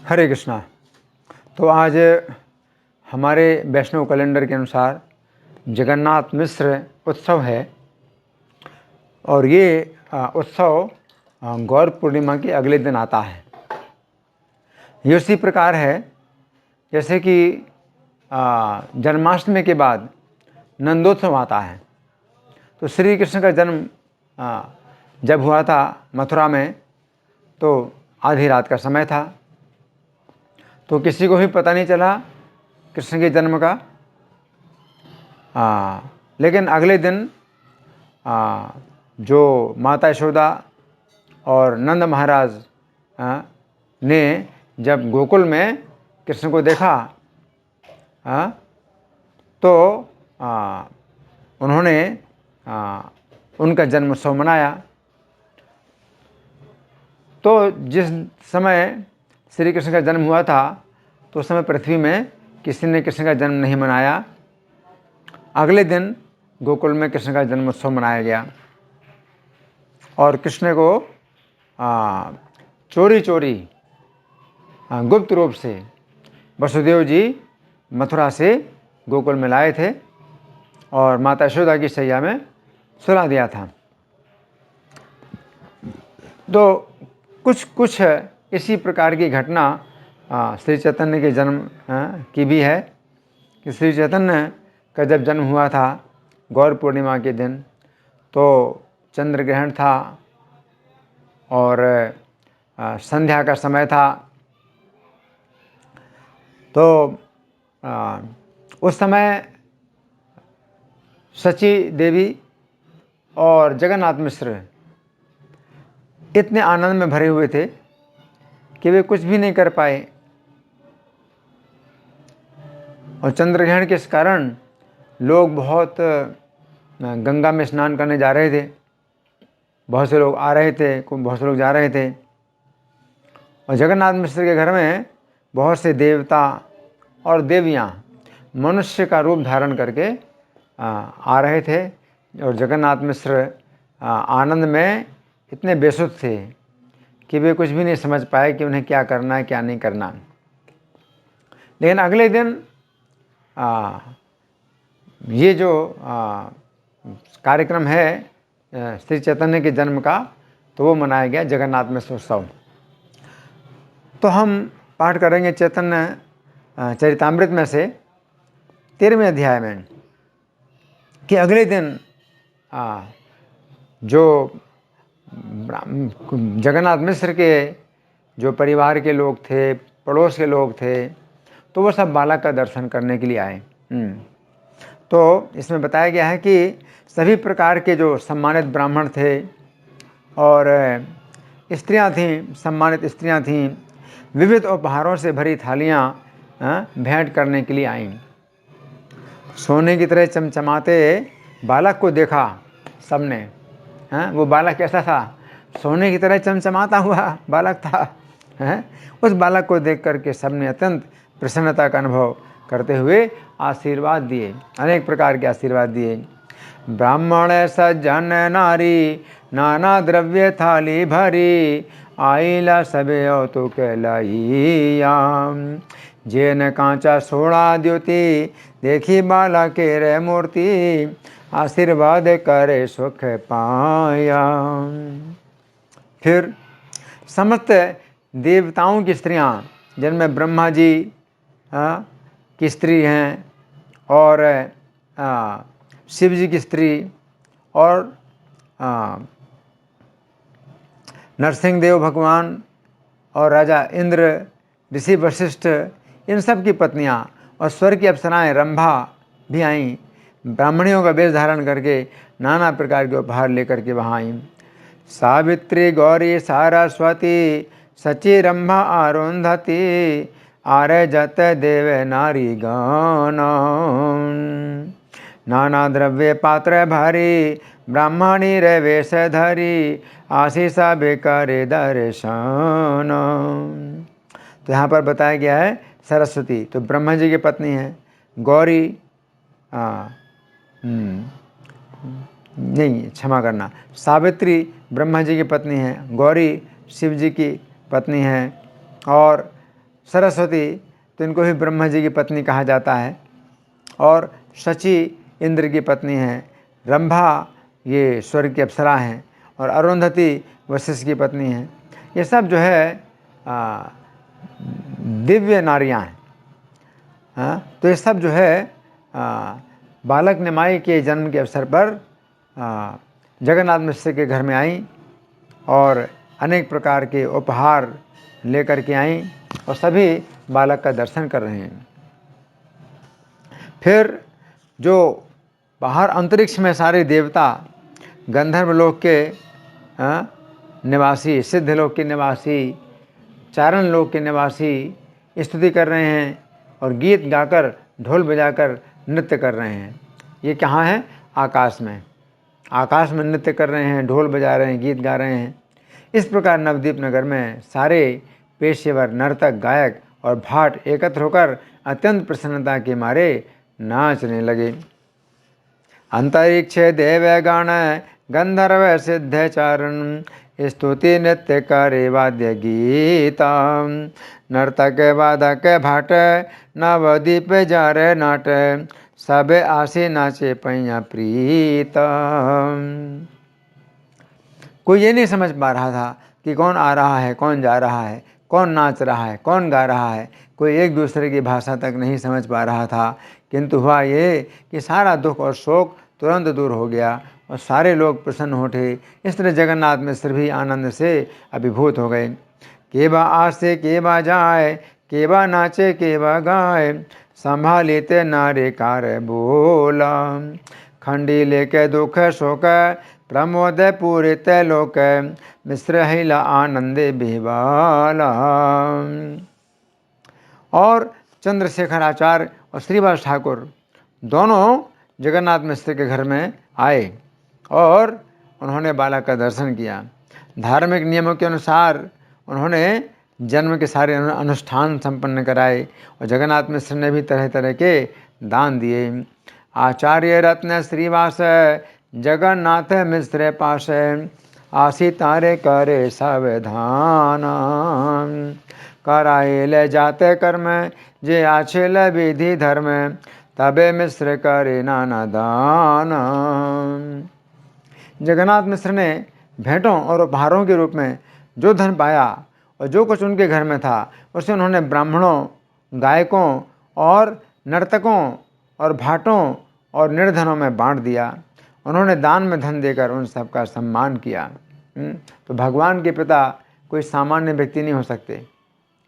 हरे कृष्णा। तो आज हमारे वैष्णव कैलेंडर के अनुसार जगन्नाथ मिश्र उत्सव है और ये उत्सव गौर पूर्णिमा के अगले दिन आता है। ये उसी प्रकार है जैसे कि जन्माष्टमी के बाद नंदोत्सव आता है। तो श्री कृष्ण का जन्म जब हुआ था मथुरा में तो आधी रात का समय था, तो किसी को भी पता नहीं चला कृष्ण के जन्म का। लेकिन अगले दिन जो माता यशोदा और नंद महाराज ने जब गोकुल में कृष्ण को देखा तो उन्होंने उनका जन्मोत्सव मनाया। तो जिस समय श्री कृष्ण का जन्म हुआ था तो उस समय पृथ्वी में किसी ने कृष्ण का जन्म नहीं मनाया। अगले दिन गोकुल में कृष्ण का जन्मोत्सव मनाया गया और कृष्ण को चोरी चोरी गुप्त रूप से वसुदेव जी मथुरा से गोकुल में लाए थे और माता यशोदा की शैया में सुला दिया था। तो कुछ इसी प्रकार की घटना श्री चैतन्य के जन्म की भी है कि श्री चैतन्य का जब जन्म हुआ था गौर पूर्णिमा के दिन तो चंद्र ग्रहण था और संध्या का समय था। तो उस समय सची देवी और जगन्नाथ मिश्र इतने आनंद में भरे हुए थे कि वे कुछ भी नहीं कर पाए और चंद्र ग्रहण के कारण लोग बहुत गंगा में स्नान करने जा रहे थे। बहुत से लोग आ रहे थे, बहुत से लोग जा रहे थे और जगन्नाथ मिश्र के घर में बहुत से देवता और देवियाँ मनुष्य का रूप धारण करके आ रहे थे और जगन्नाथ मिश्र आनंद में इतने बेसुध थे कि वे कुछ भी नहीं समझ पाए कि उन्हें क्या करना है क्या नहीं करना। लेकिन अगले दिन ये जो कार्यक्रम है श्री चैतन्य के जन्म का तो वो मनाया गया जगन्नाथ मिश्र उत्सव। तो हम पाठ करेंगे चैतन्य चरितामृत में से 13वें अध्याय में कि अगले दिन जो जगन्नाथ मिश्र के जो परिवार के लोग थे, पड़ोस के लोग थे, तो वो सब बालक का दर्शन करने के लिए आए। तो इसमें बताया गया है कि सभी प्रकार के जो सम्मानित ब्राह्मण थे और स्त्रियां थीं, सम्मानित स्त्रियां थीं, विविध उपहारों से भरी थालियां भेंट करने के लिए आईं। सोने की तरह चमचमाते बालक को देखा सबने। वो बालक कैसा था? सोने की तरह चमचमाता हुआ बालक था। उस बालक को देख करके सबने अत्यंत प्रसन्नता का अनुभव करते हुए आशीर्वाद दिए, अनेक प्रकार के आशीर्वाद दिए। ब्राह्मण सज्जन नारी नाना द्रव्य थाली भरी आईला सबे तो कहलाइयाम जेन कांचा सोना द्योति देखी बाला के रे मूर्ति आशीर्वाद करे सुख पाया। फिर समस्त देवताओं की स्त्रियां जिनमें ब्रह्मा जी की स्त्री हैं और शिव जी की स्त्री और नरसिंह देव भगवान और राजा इंद्र, ऋषि वशिष्ठ, इन सब की पत्नियां और स्वर्ग की अप्सराएं रंभा भी आईं। ब्राह्मणियों का वेश धारण करके नाना प्रकार के उपहार लेकर के वहाँ आईं। सावित्री गौरी सरस्वती सची रंभा अरुंधति आरे जत देव नारी गण नाना द्रव्य पात्र भरी ब्राह्मणी रे वेश धरी आशीष बेकरे दर्शन। तो यहाँ पर बताया गया है सरस्वती तो ब्रह्मा जी की पत्नी है, गौरी नहीं क्षमा करना, सावित्री ब्रह्मा जी की पत्नी है, गौरी शिव जी की पत्नी है और सरस्वती तो इनको भी ब्रह्मा जी की पत्नी कहा जाता है, और शची इंद्र की पत्नी है, रंभा ये स्वर्ग की अप्सरा हैं, और अरुंधति वशिष्ठ की पत्नी हैं। ये सब जो है दिव्य नारियां हैं। तो ये सब जो है बालक निमाई के जन्म के अवसर पर जगन्नाथ मिश्र के घर में आई और अनेक प्रकार के उपहार लेकर के आई और सभी बालक का दर्शन कर रहे हैं। फिर जो बाहर अंतरिक्ष में सारे देवता, गंधर्व लोक के निवासी, सिद्ध लोक के निवासी, चारण लोक के निवासी स्तुति कर रहे हैं और गीत गाकर, ढोल बजाकर नृत्य कर रहे हैं। ये कहाँ है? आकाश में। आकाश में नृत्य कर रहे हैं, ढोल बजा रहे हैं, गीत गा रहे हैं। इस प्रकार नवद्वीप नगर में सारे पेशेवर नर्तक, गायक और भाट एकत्र होकर अत्यंत प्रसन्नता के मारे नाचने लगे। अंतरिक्ष देव गण गंधर्व सिद्ध चारण स्तुति नृत्य करे वाद्य गीता नर्तक वादक भाट नवदीप जार नाट सब आसे नाचे पैया प्रीत। कोई ये नहीं समझ पा रहा था कि कौन आ रहा है, कौन जा रहा है, कौन नाच रहा है, कौन गा रहा है। कोई एक दूसरे की भाषा तक नहीं समझ पा रहा था, किंतु हुआ ये कि सारा दुख और शोक तुरंत दूर हो गया और सारे लोग प्रसन्न हो उठे। इस तरह जगन्नाथ मिश्र भी आनंद से अभिभूत हो गए। केबा आसे केबा जाए, केबा नाचे केबा गाए, संभालिते नारे कार बोला, खंडी लेके दुख शोक प्रमोद पूरित लोक, मिश्र हिला आनंदे बिहवाला। और चंद्रशेखर आचार्य और श्रीवास ठाकुर दोनों जगन्नाथ मिश्र के घर में आए और उन्होंने बालक का दर्शन किया। धार्मिक नियमों के अनुसार उन्होंने जन्म के सारे अनुष्ठान संपन्न कराए और जगन्नाथ मिश्र ने भी तरह तरह के दान दिए। आचार्य रत्न श्रीवास जगन्नाथ मिश्र पास, आसी तारे करे सावधान, कराए ले जाते कर्म जे आछेल विधि धर्म, तबे मिश्र करे नाना दान। जगन्नाथ मिश्र ने भेंटों और उपहारों के रूप में जो धन पाया और जो कुछ उनके घर में था उसे उन्होंने ब्राह्मणों, गायकों और नर्तकों और भाटों और निर्धनों में बांट दिया। उन्होंने दान में धन देकर उन सबका सम्मान किया। तो भगवान के पिता कोई सामान्य व्यक्ति नहीं हो सकते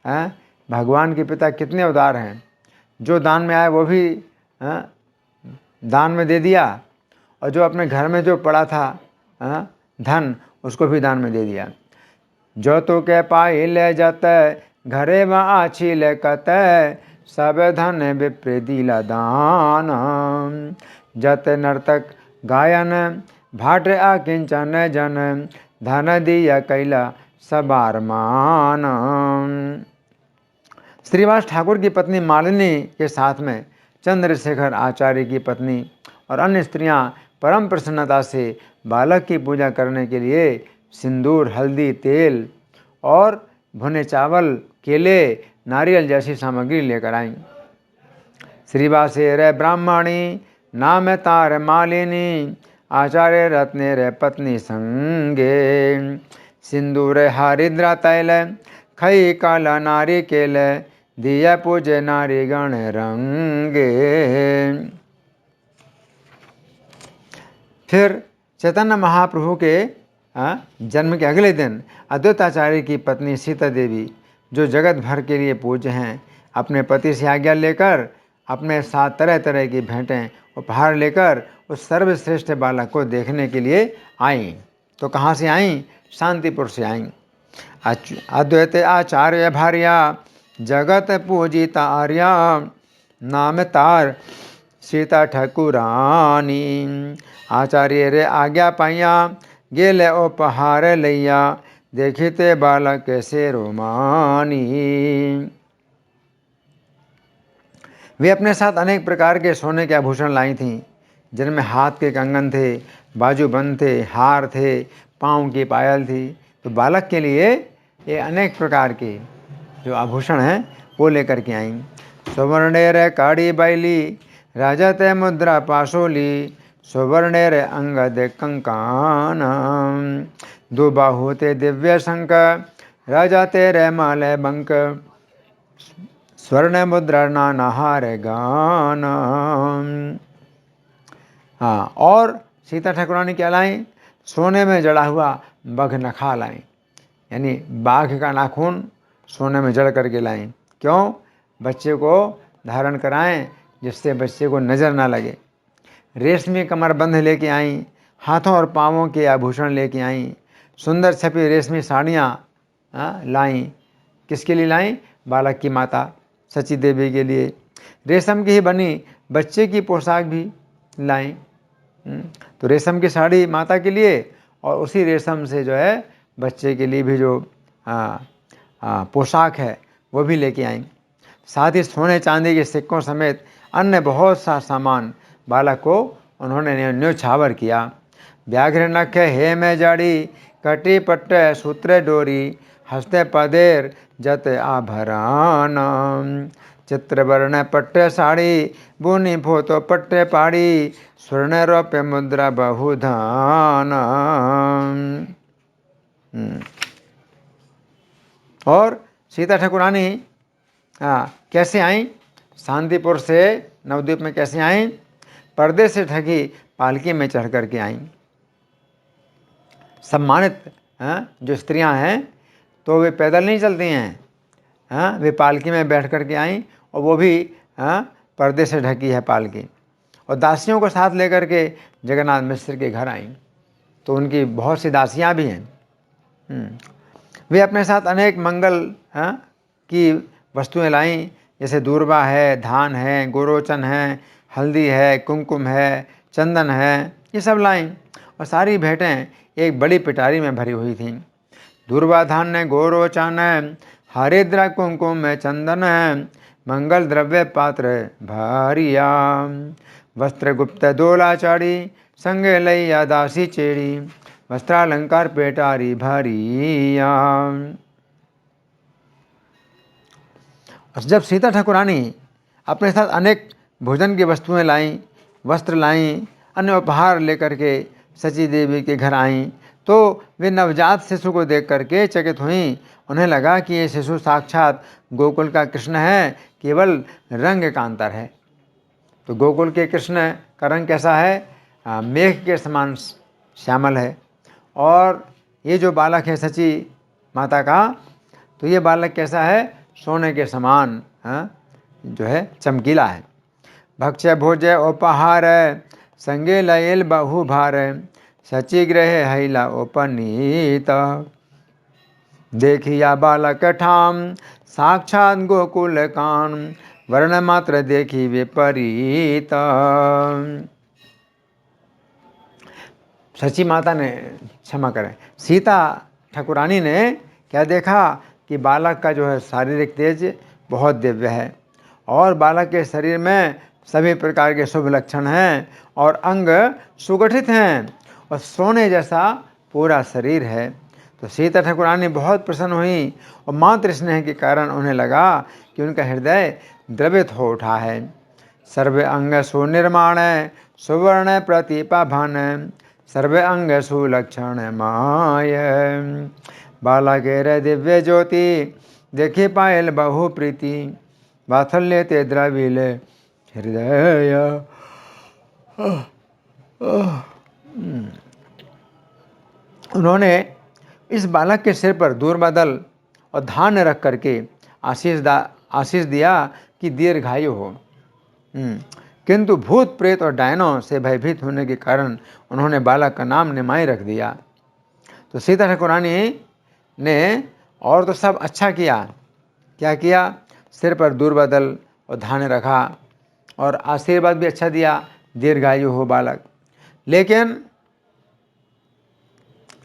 हैं। भगवान के पिता कितने उदार हैं। जो दान में आए वो भी दान में दे दिया और जो अपने घर में जो पड़ा था धन उसको भी दान में दे दिया। जो तो के पाई ले जाते घरे में आछी ले कते, सब धन विप्र दिला दान, जत नर्तक गायन भाट आकिंचन जन, धन दिया कैला सबार मान। श्रीवास ठाकुर की पत्नी मालिनी के साथ में चंद्रशेखर आचार्य की पत्नी और अन्य स्त्रियां परम प्रसन्नता से बालक की पूजा करने के लिए सिंदूर, हल्दी, तेल और भुने चावल, केले, नारियल जैसी सामग्री लेकर आईं। श्रीवासे रे ब्राह्मणी नाम तार मालिनी, आचार्य रत्ने रे पत्नी संगे, सिंदूर हरिद्रा तैल खई काला नारी केल, दिया पूजे नारी गण रंगे। फिर चैतन्य महाप्रभु के जन्म के अगले दिन अद्वैताचार्य की पत्नी सीता देवी, जो जगत भर के लिए पूज्य हैं, अपने पति से आज्ञा लेकर अपने साथ तरह तरह की भेंटें उपहार लेकर उस सर्वश्रेष्ठ बालक को देखने के लिए आईं। तो कहाँ से आईं? शांतिपुर से आईं। अद्वैत आचार्य भार्या जगत पूजिता आर्या, नाम तार सीता ठाकुरानी, आचार्य रे आज्ञा पाइया गेले उपहार लैया, देखते बालक कैसे रोमानी। वे अपने साथ अनेक प्रकार के सोने के आभूषण लाई थीं, जिनमें हाथ के कंगन थे, बाजूबंद थे, हार थे, पाँव की पायल थी। तो बालक के लिए ये अनेक प्रकार के जो आभूषण हैं वो लेकर के आई। सुवर्णेर काड़ी बैली राजा ते मुद्रा पाशोली, सुवर्णेर अंगद कंकान, दो बाहु ते दिव्य शंक, राजा तेरे माले बंक, स्वर्ण मुद्रा नाना हार गान। हाँ, और सीता ठाकुरानी क्या लाई? सोने में जड़ा हुआ बघ नखा लाई, यानी बाघ का नाखून सोने में जड़ करके लाएं। क्यों? बच्चे को धारण कराएं जिससे बच्चे को नज़र ना लगे। रेशमी कमरबंध लेके आई, हाथों और पाँवों के आभूषण लेके आई, सुंदर छपी रेशमी साड़ियाँ लाईं। किसके लिए लाईं? बालक की माता सची देवी के लिए। रेशम की ही बनी बच्चे की पोशाक भी लाईं। तो रेशम की साड़ी माता के लिए और उसी रेशम से जो है बच्चे के लिए भी जो पोशाक है वो भी लेके आई। साथ ही सोने चांदी के सिक्कों समेत अन्य बहुत सा सामान बालक को उन्होंने न्योछावर किया। व्याघ्र नख हे में जाड़ी, कटी पट्टे सूत्र डोरी, हस्ते पदेर जत आभरण, चित्रवर्ण पट्टे साड़ी, बुनी फोतो पट्टे पाड़ी, स्वर्ण रौप्य मुद्रा बहुधान। और सीता ठाकुरानी कैसे आई? शांतिपुर से नवद्वीप में कैसे आई? पर्दे से ढकी पालकी में चढ़ करके आई। सम्मानित जो स्त्रियां हैं तो वे पैदल नहीं चलती हैं, वे पालकी में बैठ करके आई, और वो भी पर्दे से ढकी है पालकी, और दासियों को साथ लेकर के जगन्नाथ मिश्र के घर आई। तो उनकी बहुत सी दासियां भी हैं। वे अपने साथ अनेक मंगल की वस्तुएं लाईं, जैसे दूर्वा है, धान है, गोरोचन है, हल्दी है, कुमकुम है, चंदन है, ये सब लाईं। और सारी भेंटें एक बड़ी पिटारी में भरी हुई थीं। दूर्वा धान ने गोरोचन है, हरिद्रा कुमकुम में चंदन है, मंगल द्रव्य पात्र भारिया, वस्त्र गुप्त दोला चाड़ी, संगे लैया दासी चेड़ी, वस्त्रालंकार पेटारी भारिया। जब सीता ठाकुरानी अपने साथ अनेक भोजन की वस्तुएं लाईं, वस्त्र लाईं, अन्य उपहार लेकर के सची देवी के घर आईं, तो वे नवजात शिशु को देख करके चकित हुईं। उन्हें लगा कि ये शिशु साक्षात गोकुल का कृष्ण है, केवल रंग का अंतर है। तो गोकुल के कृष्ण का रंग कैसा है? मेघ के समान श्यामल है। और ये जो बालक है सची माता का, तो ये बालक कैसा है? सोने के समान जो है चमकीला है। भक्ष्य भोज्य उपहार, संगे लयल बहु भार, सची ग्रह हैला उपनीत, देखिया बालक ठाम साक्षात गोकुल कान, वर्ण मात्र देखी विपरीत। सची माता ने, क्षमा करें, सीता ठाकुरानी ने क्या देखा कि बालक का जो है शारीरिक तेज बहुत दिव्य है, और बालक के शरीर में सभी प्रकार के शुभ लक्षण हैं, और अंग सुगठित हैं, और सोने जैसा पूरा शरीर है। तो सीता ठाकुरानी बहुत प्रसन्न हुई, और मातृ स्नेह के कारण उन्हें लगा कि उनका हृदय द्रवित हो उठा है। सर्व अंग सुनिर्माण सुवर्ण प्रतिपा भान, सर्व अंग सुलक्षण माय, बालकेर दिव्य ज्योति देखे पायल बहु प्रीति, वात्सल्य ते द्रविल हृदय। उन्होंने इस बालक के सिर पर दूर्बादल और धान्य रख करके आशीष दिया कि दीर्घायु हो। किंतु भूत प्रेत और डायनों से भयभीत होने के कारण उन्होंने बालक का नाम निमाई रख दिया। तो सीता ठाकुरानी ने और तो सब अच्छा किया, क्या किया? सिर पर दूर्बादल और धान्य रखा, और आशीर्वाद भी अच्छा दिया, दीर्घायु हो बालक। लेकिन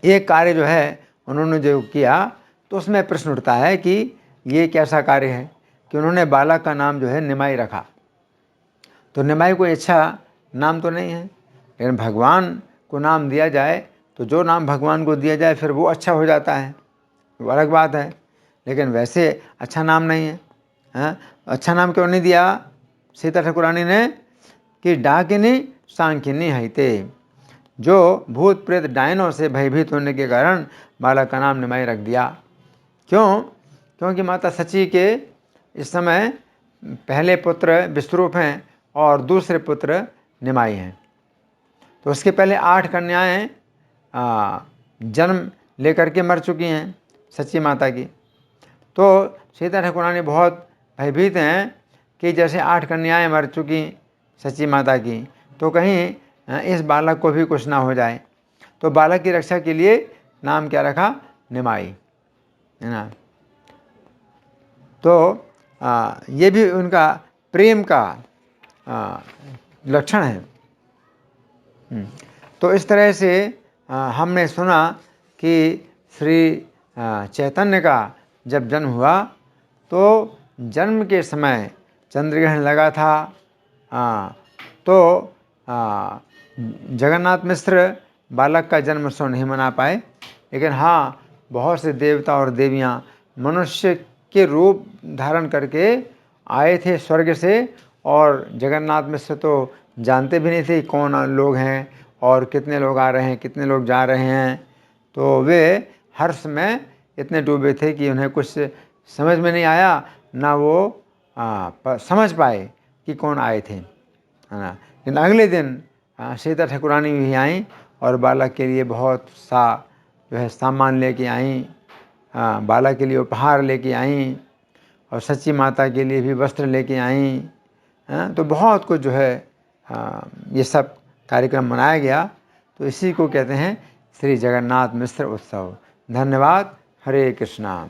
एक कार्य जो है उन्होंने जो किया, तो उसमें प्रश्न उठता है कि ये कैसा कार्य है कि उन्होंने बालक का नाम जो है निमाई रखा। तो निमाई कोई अच्छा नाम तो नहीं है, लेकिन भगवान को नाम दिया जाए तो जो नाम भगवान को दिया जाए फिर वो अच्छा हो जाता है, वो अलग बात है, लेकिन वैसे अच्छा नाम नहीं है। अच्छा नाम क्यों नहीं दिया सीता ठाकुरानी ने कि डाकिनी सांकिनी हईते, जो भूत प्रेत डायनों से भयभीत होने के कारण बालक का नाम निमाई रख दिया। क्यों? क्योंकि माता सची के इस समय पहले पुत्र विश्वरूप हैं और दूसरे पुत्र निमाई हैं। तो उसके पहले 8 कन्याएं जन्म लेकर के मर चुकी हैं सच्ची माता की। तो सीता ठाकुरानी बहुत भयभीत हैं कि जैसे 8 कन्याएं मर चुकी सच्ची माता की, तो कहीं इस बालक को भी कुछ ना हो जाए। तो बालक की रक्षा के लिए नाम क्या रखा? निमाई, है ना। तो ये भी उनका प्रेम का लक्षण है। तो इस तरह से हमने सुना कि श्री चैतन्य का जब जन्म हुआ तो जन्म के समय चंद्रग्रहण लगा था। तो जगन्नाथ मिश्र बालक का जन्म उत्सव नहीं मना पाए, लेकिन हाँ, बहुत से देवता और देवियाँ मनुष्य के रूप धारण करके आए थे स्वर्ग से, और जगन्नाथ मिश्र तो जानते भी नहीं थे कौन लोग हैं और कितने लोग आ रहे हैं, कितने लोग जा रहे हैं। तो वे हर्ष में इतने डूबे थे कि उन्हें कुछ समझ में नहीं आया, ना वो समझ पाए कि कौन आए थे, है ना। लेकिन अगले दिन सीता ठाकुरानी भी आई और बालक के लिए बहुत सा जो है सामान लेके आई, बालक के लिए उपहार लेके आई और सच्ची माता के लिए भी वस्त्र लेके आई। तो बहुत कुछ जो है ये सब कार्यक्रम मनाया गया। तो इसी को कहते हैं श्री जगन्नाथ मिश्र उत्सव। धन्यवाद। हरे कृष्णा।